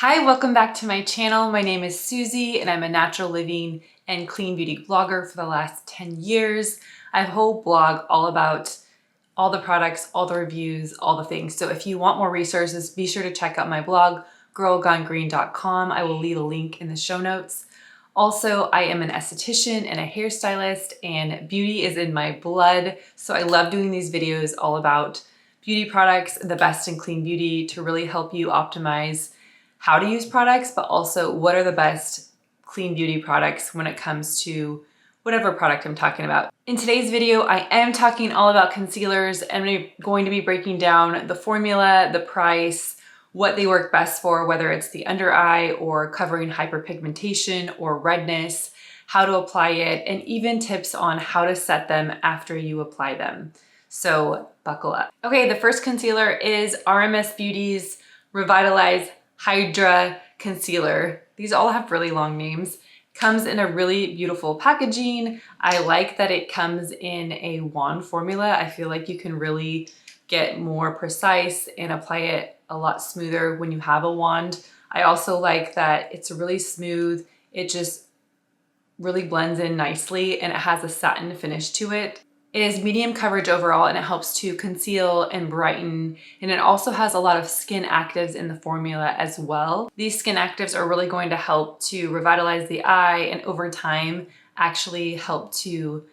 Hi, welcome back to my channel. My name is Susie and I'm a natural living and clean beauty blogger for the last 10 years. I have a whole blog all about all the products, all the reviews, all the things. So if you want more resources, be sure to check out my blog, girlgonegreen.com. I will leave a link in the show notes. Also, I am an esthetician and a hairstylist, and beauty is in my blood. So I love doing these videos all about beauty products, the best in clean beauty, to really help you optimize how to use products, but also what are the best clean beauty products when it comes to whatever product I'm talking about. In today's video, I am talking all about concealers, and I'm going to be breaking down the formula, the price, what they work best for, whether it's the under eye or covering hyperpigmentation or redness, how to apply it, and even tips on how to set them after you apply them. So buckle up. Okay, the first concealer is RMS Beauty's Revitalize Hydra Concealer. These all have really long names. Comes in a really beautiful packaging. I like that it comes in a wand formula. I feel like you can really get more precise and apply it a lot smoother when you have a wand. I also like that it's really smooth. It just really blends in nicely and it has a satin finish to it. It is medium coverage overall and it helps to conceal and brighten, and it also has a lot of skin actives in the formula as well. These skin actives are really going to help to revitalize the eye and over time actually help to,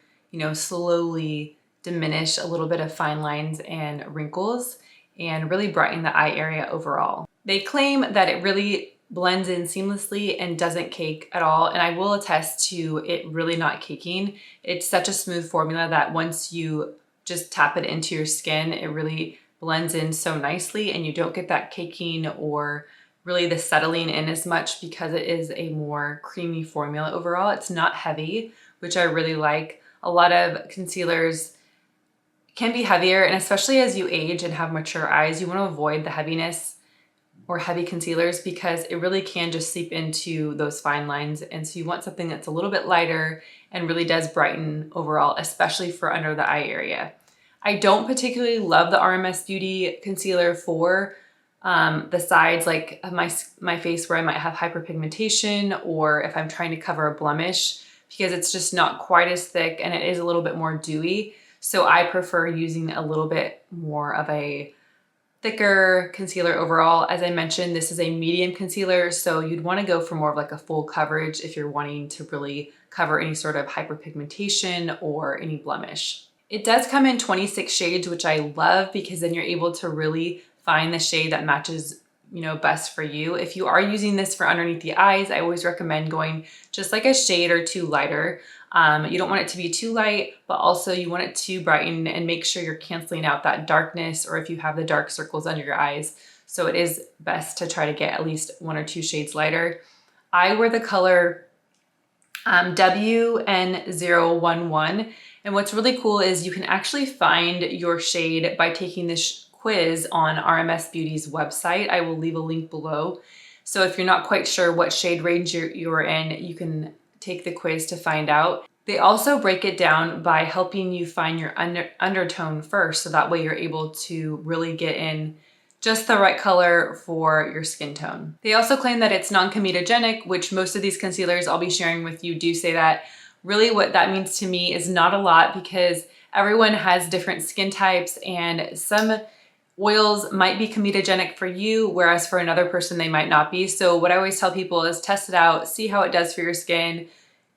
slowly diminish a little bit of fine lines and wrinkles and really brighten the eye area overall. They claim that it really blends in seamlessly and doesn't cake at all, and I will attest to it really not caking. It's such a smooth formula that once you just tap it into your skin, it really blends in so nicely and you don't get that caking or really the settling in as much because it is a more creamy formula overall. It's not heavy, which I really like. A lot of concealers can be heavier, and especially as you age and have mature eyes, you want to avoid the heaviness or heavy concealers because it really can just seep into those fine lines. And so you want something that's a little bit lighter and really does brighten overall, especially for under the eye area. I don't particularly love the RMS Beauty concealer for the sides like of my face where I might have hyperpigmentation or if I'm trying to cover a blemish, because it's just not quite as thick and it is a little bit more dewy. So I prefer using a little bit more of a thicker concealer overall. As I mentioned, this is a medium concealer, so you'd want to go for more of like a full coverage if you're wanting to really cover any sort of hyperpigmentation or any blemish. It does come in 26 shades, which I love because then you're able to really find the shade that matches best for you. If you are using this for underneath the eyes, I always recommend going just like a shade or two lighter. You don't want it to be too light, but also you want it to brighten and make sure you're canceling out that darkness or if you have the dark circles under your eyes. So it is best to try to get at least one or two shades lighter. I wear the color WN011, and what's really cool is you can actually find your shade by taking this quiz on RMS Beauty's website. I will leave a link below. So if you're not quite sure what shade range you're in, you can take the quiz to find out. They also break it down by helping you find your undertone first, so that way you're able to really get in just the right color for your skin tone. They also claim that it's non-comedogenic, which most of these concealers I'll be sharing with you do say that. Really what that means to me is not a lot because everyone has different skin types and some oils might be comedogenic for you, whereas for another person they might not be. So what I always tell people is test it out, see how it does for your skin.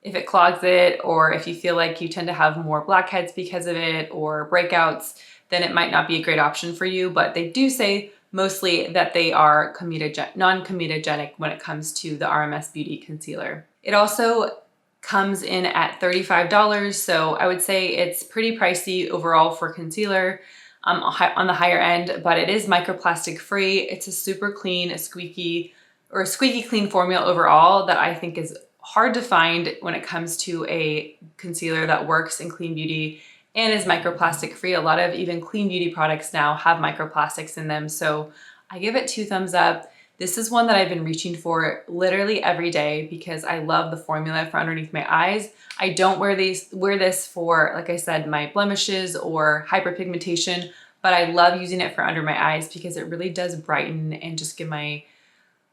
If it clogs it, or if you feel like you tend to have more blackheads because of it or breakouts, then it might not be a great option for you. But they do say mostly that they are non-comedogenic when it comes to the RMS Beauty concealer. It also comes in at $35, so I would say it's pretty pricey overall for concealer. On the higher end, but it is microplastic free. It's a super clean, squeaky clean formula overall that I think is hard to find when it comes to a concealer that works in clean beauty and is microplastic free. A lot of even clean beauty products now have microplastics in them, so I give it 2 thumbs up. This is one that I've been reaching for literally every day because I love the formula for underneath my eyes. I don't wear this for, like I said, my blemishes or hyperpigmentation, but I love using it for under my eyes because it really does brighten and just give my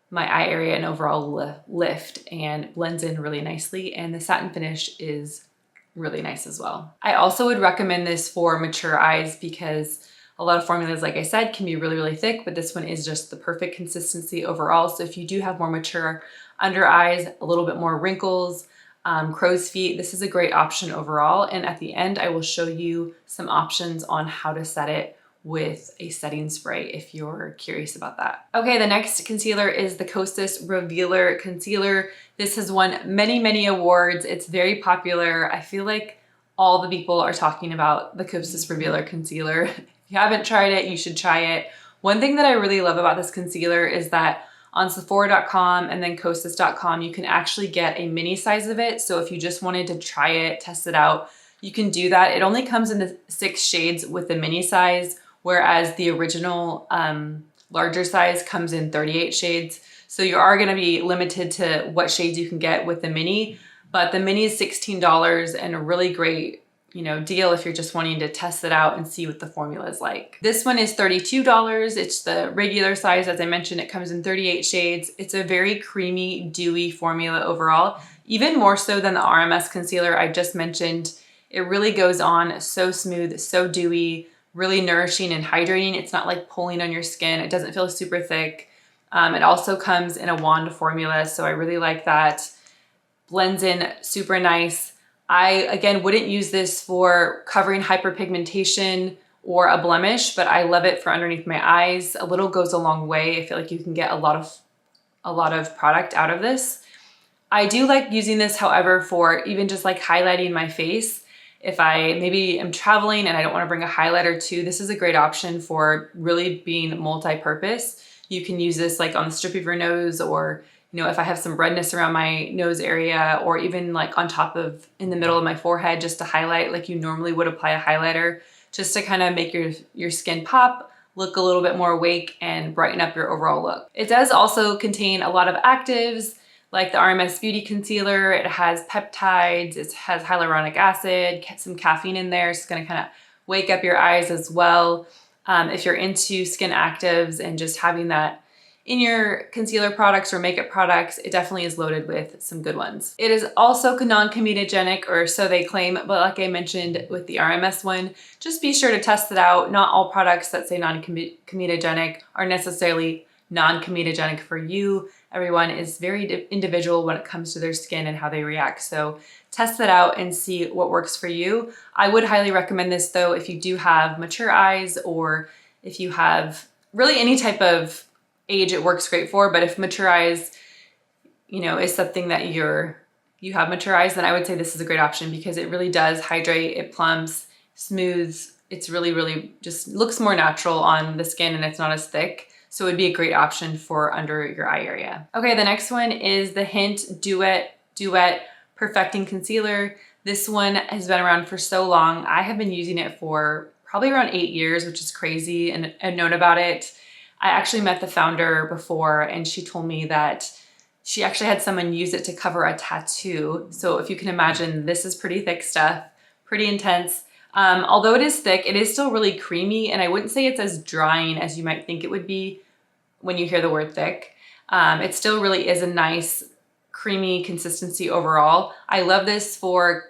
my eye area an overall lift and blends in really nicely, and the satin finish is really nice as well. I also would recommend this for mature eyes because a lot of formulas, like I said, can be really thick, but this one is just the perfect consistency overall. So if you do have more mature under eyes, a little bit more wrinkles, crow's feet, this is a great option overall. And at the end, I will show you some options on how to set it with a setting spray if you're curious about that. Okay, the next concealer is the Kosas Revealer Concealer. This has won many awards. It's very popular. I feel like all the people are talking about the Kosas Revealer Concealer. If you haven't tried it, you should try it. One thing that I really love about this concealer is that on Sephora.com and then Kosas.com, you can actually get a mini size of it. So if you just wanted to try it, test it out, you can do that. It only comes in the 6 shades with the mini size, whereas the original larger size comes in 38 shades. So you are gonna be limited to what shades you can get with the mini, but the mini is $16 and a really great deal if you're just wanting to test it out and see what the formula is like. This one is $32. It's the regular size. As I mentioned, it comes in 38 shades. It's a very creamy, dewy formula overall, even more so than the RMS concealer I just mentioned. It really goes on so smooth, so dewy, really nourishing and hydrating. It's not like pulling on your skin. It doesn't feel super thick. It also comes in a wand formula, so I really like that. Blends in super nice. I, again, wouldn't use this for covering hyperpigmentation or a blemish, but I love it for underneath my eyes. A little goes a long way. I feel like you can get a lot of product out of this. I do like using this, however, for even just like highlighting my face. If I maybe am traveling and I don't want to bring a highlighter too, this is a great option for really being multi-purpose. You can use this like on the strip of your nose, or if I have some redness around my nose area, or even like on top of, in the middle of my forehead, just to highlight like you normally would apply a highlighter, just to kind of make your skin pop, look a little bit more awake, and brighten up your overall look. It does also contain a lot of actives, like the RMS Beauty Concealer. It has peptides, it has hyaluronic acid, some caffeine in there. So it's gonna kind of wake up your eyes as well. If you're into skin actives and just having that in your concealer products or makeup products, it definitely is loaded with some good ones. It is also non-comedogenic, or so they claim, but like I mentioned with the RMS one, just be sure to test it out. Not all products that say non-comedogenic are necessarily non-comedogenic for you. Everyone is very individual when it comes to their skin and how they react. So test that out and see what works for you. I would highly recommend this though if you do have mature eyes, or if you have really any type of age it works great for. But if mature eyes, is something that you have mature eyes, then I would say this is a great option because it really does hydrate, it plumps, smooths. It's really just looks more natural on the skin and it's not as thick. So it would be a great option for under your eye area. Okay, the next one is the Hint Duet Perfecting Concealer. This one has been around for so long. I have been using it for probably around 8 years, which is crazy, and I've known about it. I actually met the founder before, and she told me that she actually had someone use it to cover a tattoo. So if you can imagine, this is pretty thick stuff, pretty intense. Although it is thick, it is still really creamy, and I wouldn't say it's as drying as you might think it would be when you hear the word thick. It still really is a nice creamy consistency overall. I love this for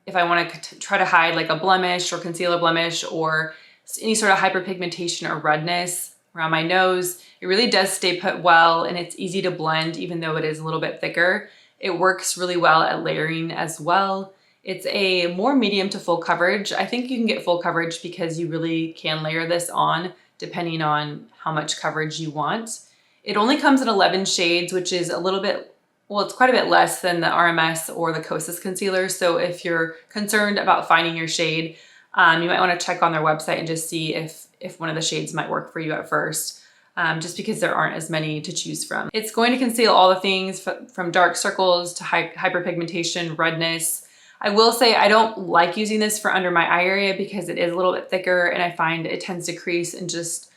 if I want to try to hide like a blemish or conceal a blemish or any sort of hyperpigmentation or redness around my nose. It really does stay put well, and it's easy to blend even though it is a little bit thicker. It works really well at layering as well. It's a more medium to full coverage. I think you can get full coverage because you really can layer this on depending on how much coverage you want. It only comes in 11 shades, which is a little bit, well, it's quite a bit less than the RMS or the Kosas concealer. So if you're concerned about finding your shade, you might want to check on their website and just see if one of the shades might work for you at first, just because there aren't as many to choose from. It's going to conceal all the things from dark circles to hyperpigmentation, redness. I will say I don't like using this for under my eye area because it is a little bit thicker, and I find it tends to crease and just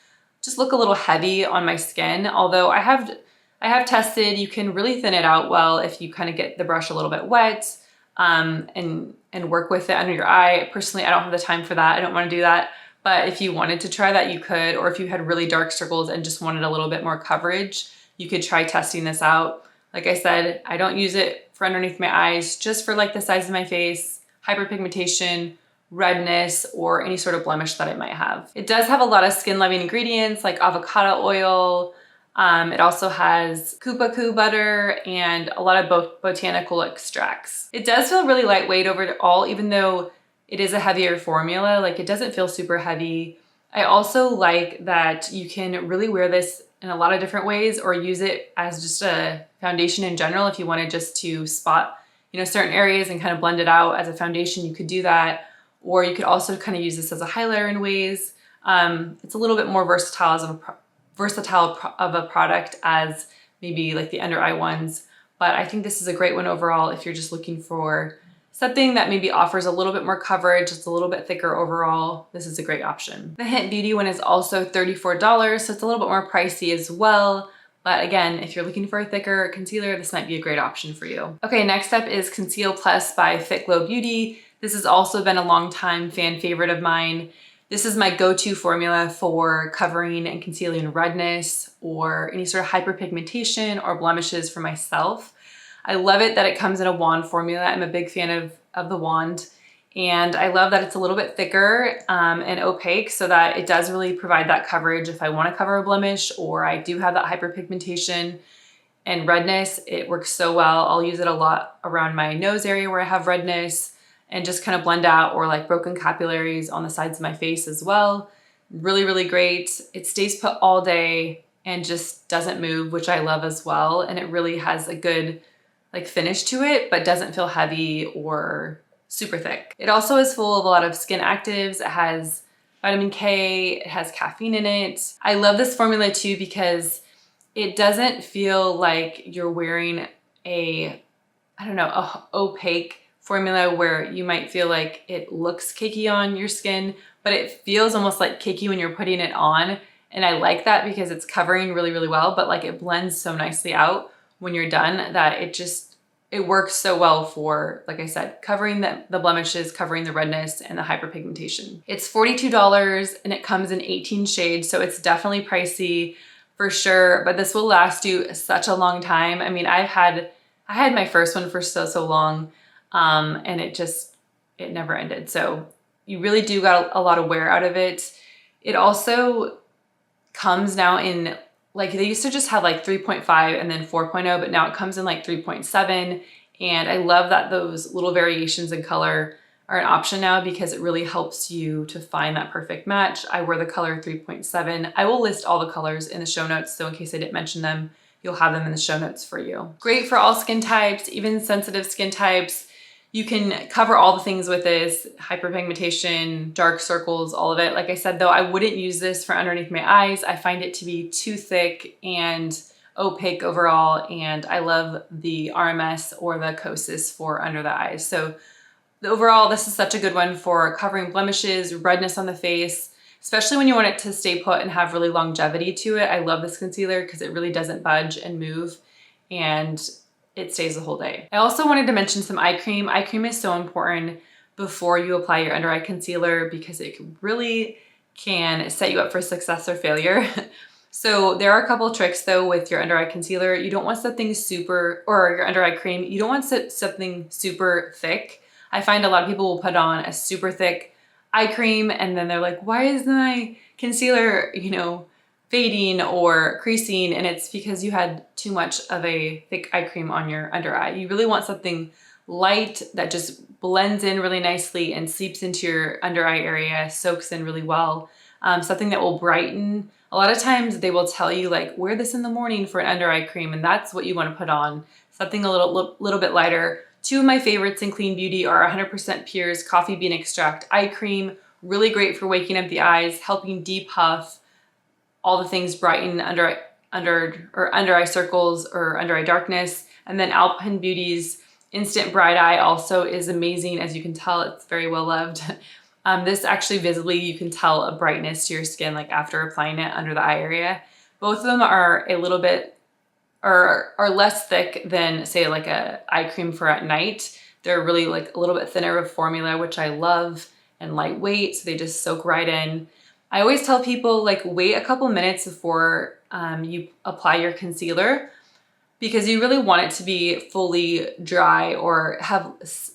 look a little heavy on my skin. Although I have tested, you can really thin it out well if you kind of get the brush a little bit wet and work with it under your eye. Personally, I don't have the time for that. I don't want to do that. But if you wanted to try that, you could, or if you had really dark circles and just wanted a little bit more coverage, you could try testing this out. Like I said, I don't use it for underneath my eyes, just for like the size of my face, hyperpigmentation, redness, or any sort of blemish that I might have. It does have a lot of skin loving ingredients like avocado oil. It also has kupaku butter and a lot of botanical extracts. It does feel really lightweight overall, even though it is a heavier formula. Like, it doesn't feel super heavy. I also like that you can really wear this in a lot of different ways, or use it as just a foundation in general. If you wanted just to spot, you know, certain areas and kind of blend it out as a foundation, you could do that. Or you could also kind of use this as a highlighter in ways. It's a little bit more versatile of a product as maybe like the under eye ones. But I think this is a great one overall if you're just looking for something that maybe offers a little bit more coverage, it's a little bit thicker overall. This is a great option. The Hint Beauty one is also $34, so it's a little bit more pricey as well. But again, if you're looking for a thicker concealer, this might be a great option for you. Okay, next up is Conceal Plus by FitGlow Beauty. This has also been a long time fan favorite of mine. This is my go-to formula for covering and concealing redness or any sort of hyperpigmentation or blemishes for myself. I love it that it comes in a wand formula. I'm a big fan of the wand. And I love that it's a little bit thicker and opaque, so that it does really provide that coverage if I want to cover a blemish or I do have that hyperpigmentation and redness. It works so well. I'll use it a lot around my nose area where I have redness, and just kind of blend out, or like broken capillaries on the sides of my face as well. Really, really great. It stays put all day and just doesn't move, which I love as well. And it really has a good like finish to it, but doesn't feel heavy or super thick. It also is full of a lot of skin actives. It has vitamin K, it has caffeine in it. I love this formula too because it doesn't feel like you're wearing a opaque formula where you might feel like it looks cakey on your skin, but it feels almost like cakey when you're putting it on. And I like that because it's covering really, really well, but like it blends so nicely out when you're done that it works so well for, like I said, covering the blemishes, covering the redness and the hyperpigmentation. It's $42 and it comes in 18 shades, so it's definitely pricey for sure, but this will last you such a long time. I mean, I had my first one for so long, and it never ended. So you really do got a lot of wear out of it. It also comes now in, like, they used to just have like 3.5 and then 4.0, but now it comes in like 3.7. And I love that those little variations in color are an option now because it really helps you to find that perfect match. I wear the color 3.7. I will list all the colors in the show notes, so in case I didn't mention them, you'll have them in the show notes for you. Great for all skin types, even sensitive skin types. You can cover all the things with this, hyperpigmentation, dark circles, all of it. Like I said, though, I wouldn't use this for underneath my eyes. I find it to be too thick and opaque overall, and I love the RMS or the Kosas for under the eyes. So overall, this is such a good one for covering blemishes, redness on the face, especially when you want it to stay put and have really longevity to it. I love this concealer because it really doesn't budge and move, and it stays the whole day. I also wanted to mention some eye cream. Eye cream is so important before you apply your under eye concealer because it really can set you up for success or failure. So there are a couple tricks though with your under eye concealer. You don't want something or your under eye cream, you don't want something super thick. I find a lot of people will put on a super thick eye cream and then they're like, why is my concealer, fading or creasing? And it's because you had too much of a thick eye cream on your under eye. You really want something light that just blends in really nicely and seeps into your under eye area, soaks in really well. Something that will brighten. A lot of times they will tell you like, wear this in the morning for an under eye cream, and that's what you want to put on. Something a little bit lighter. Two of my favorites in Clean Beauty are 100% Pure's Coffee Bean Extract Eye Cream. Really great for waking up the eyes, helping depuff all the things brighten under eye circles or under eye darkness. And then Alpine Beauty's Instant Bright Eye also is amazing. As you can tell, it's very well loved. This actually visibly, you can tell a brightness to your skin like after applying it under the eye area. Both of them are a little bit or are less thick than say like a eye cream for at night. They're really like a little bit thinner of formula, which I love, and lightweight, so they just soak right in. I always tell people like wait a couple minutes before you apply your concealer, because you really want it to be fully dry or have,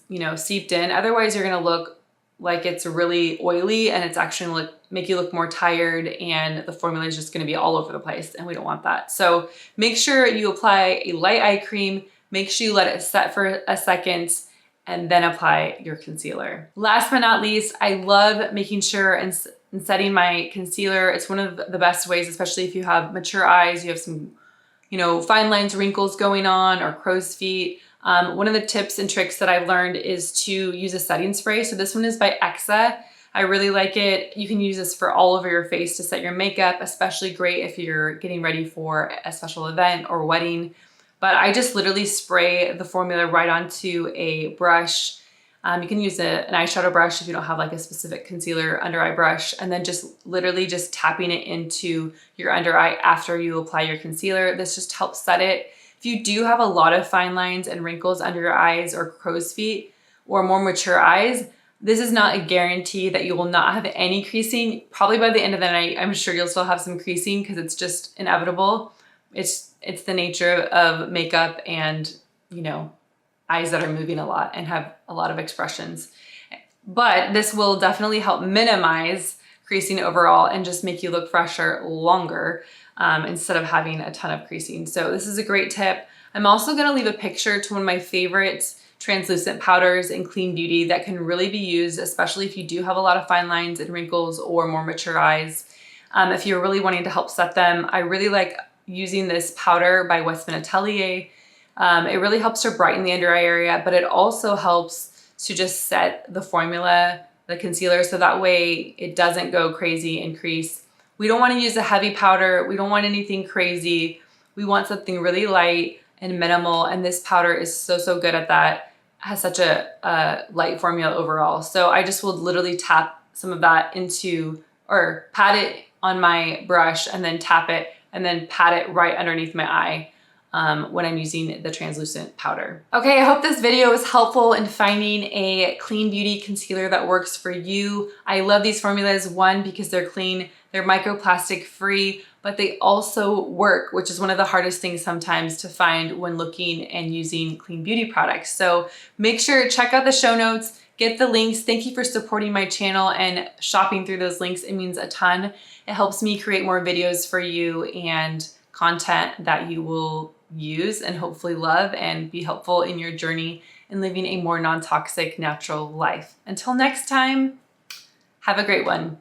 you know, seeped in. Otherwise you're gonna look like it's really oily and it's actually gonna make you look more tired, and the formula is just gonna be all over the place, and we don't want that. So make sure you apply a light eye cream, make sure you let it set for a second, and then apply your concealer. Last but not least, I love making sure and setting my concealer. It's one of the best ways, especially if you have mature eyes, you have some, you know, fine lines, wrinkles going on, or crow's feet. One of the tips and tricks that I've learned is to use a setting spray. So this one is by Exa. I really like it. You can use this for all over your face to set your makeup, especially great if you're getting ready for a special event or wedding. But I just literally spray the formula right onto a brush. You can use an eyeshadow brush if you don't have like a specific concealer under eye brush, and then just literally just tapping it into your under eye after you apply your concealer. This just helps set it. If you do have a lot of fine lines and wrinkles under your eyes, or crow's feet, or more mature eyes, this is not a guarantee that you will not have any creasing. Probably by the end of the night, I'm sure you'll still have some creasing because it's just inevitable. It's the nature of makeup and, you know, eyes that are moving a lot and have a lot of expressions. But this will definitely help minimize creasing overall and just make you look fresher longer, instead of having a ton of creasing. So this is a great tip. I'm also gonna leave a picture to one of my favorite translucent powders in Clean Beauty that can really be used, especially if you do have a lot of fine lines and wrinkles or more mature eyes. If you're really wanting to help set them, I really like using this powder by Westman Atelier. It really helps to brighten the under eye area, but it also helps to just set the formula, the concealer, so that way it doesn't go crazy and crease. We don't want to use a heavy powder. We don't want anything crazy. We want something really light and minimal, and this powder is so good at that. It has such a light formula overall. So I just will literally tap some of that into, or pat it on my brush and then tap it and then pat it right underneath my eye when I'm using the translucent powder. Okay, I hope this video was helpful in finding a Clean Beauty concealer that works for you. I love these formulas, one, because they're clean, they're microplastic free, but they also work, which is one of the hardest things sometimes to find when looking and using Clean Beauty products. So make sure to check out the show notes, get the links. Thank you for supporting my channel and shopping through those links. It means a ton. It helps me create more videos for you and content that you will use and hopefully love and be helpful in your journey in living a more non-toxic, natural life. Until next time, have a great one.